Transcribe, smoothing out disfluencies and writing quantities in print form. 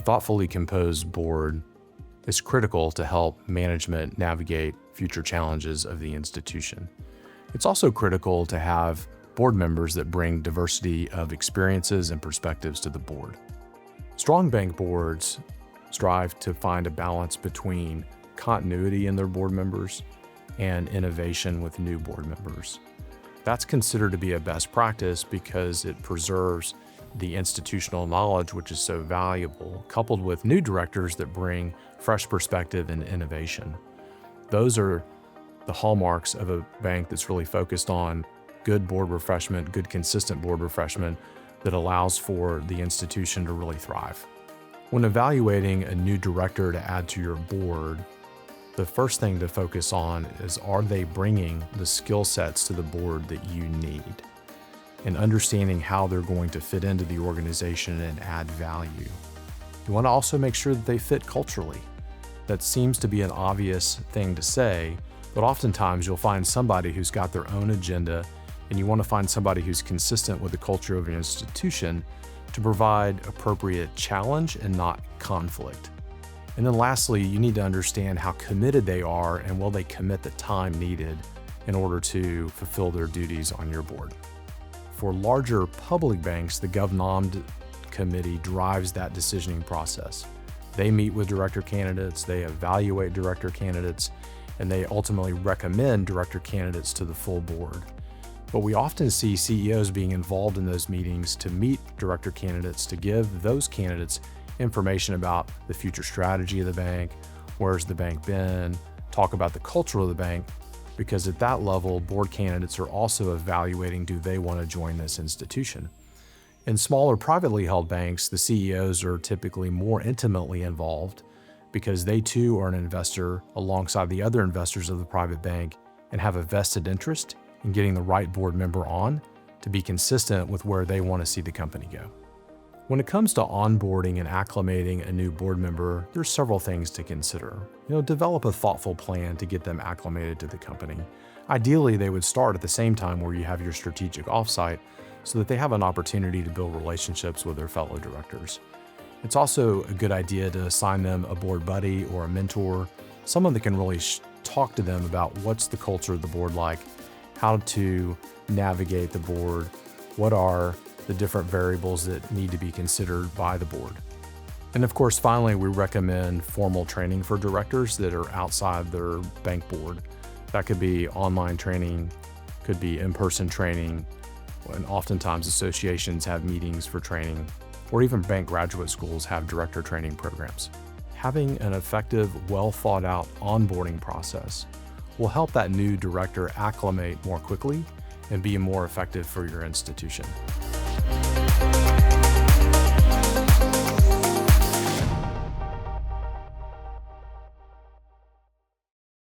thoughtfully composed board is critical to help management navigate future challenges of the institution. It's also critical to have board members that bring diversity of experiences and perspectives to the board. Strong bank boards strive to find a balance between continuity in their board members and innovation with new board members. That's considered to be a best practice because it preserves the institutional knowledge, which is so valuable, coupled with new directors that bring fresh perspective and innovation. Those are the hallmarks of a bank that's really focused on good board refreshment, good consistent board refreshment that allows for the institution to really thrive. When evaluating a new director to add to your board, the first thing to focus on is, are they bringing the skill sets to the board that you need? And understanding how they're going to fit into the organization and add value. You want to also make sure that they fit culturally. That seems to be an obvious thing to say, but oftentimes you'll find somebody who's got their own agenda, and you want to find somebody who's consistent with the culture of your institution to provide appropriate challenge and not conflict. And then lastly, you need to understand how committed they are and will they commit the time needed in order to fulfill their duties on your board. For larger public banks, the GovNom committee drives that decisioning process. They meet with director candidates, they evaluate director candidates, and they ultimately recommend director candidates to the full board. But we often see CEOs being involved in those meetings to meet director candidates, to give those candidates information about the future strategy of the bank, where's the bank been, talk about the culture of the bank, because at that level, board candidates are also evaluating, do they want to join this institution? In smaller privately held banks, the CEOs are typically more intimately involved because they too are an investor alongside the other investors of the private bank and have a vested interest in getting the right board member on to be consistent with where they want to see the company go. When it comes to onboarding and acclimating a new board member, there's several things to consider. Develop a thoughtful plan to get them acclimated to the company. Ideally, they would start at the same time where you have your strategic offsite so that they have an opportunity to build relationships with their fellow directors. It's also a good idea to assign them a board buddy or a mentor, someone that can really talk to them about what's the culture of the board like, how to navigate the board, what are the different variables that need to be considered by the board. And of course, finally, we recommend formal training for directors that are outside their bank board. That could be online training, could be in-person training, and oftentimes associations have meetings for training, or even bank graduate schools have director training programs. Having an effective, well thought out onboarding process will help that new director acclimate more quickly and be more effective for your institution.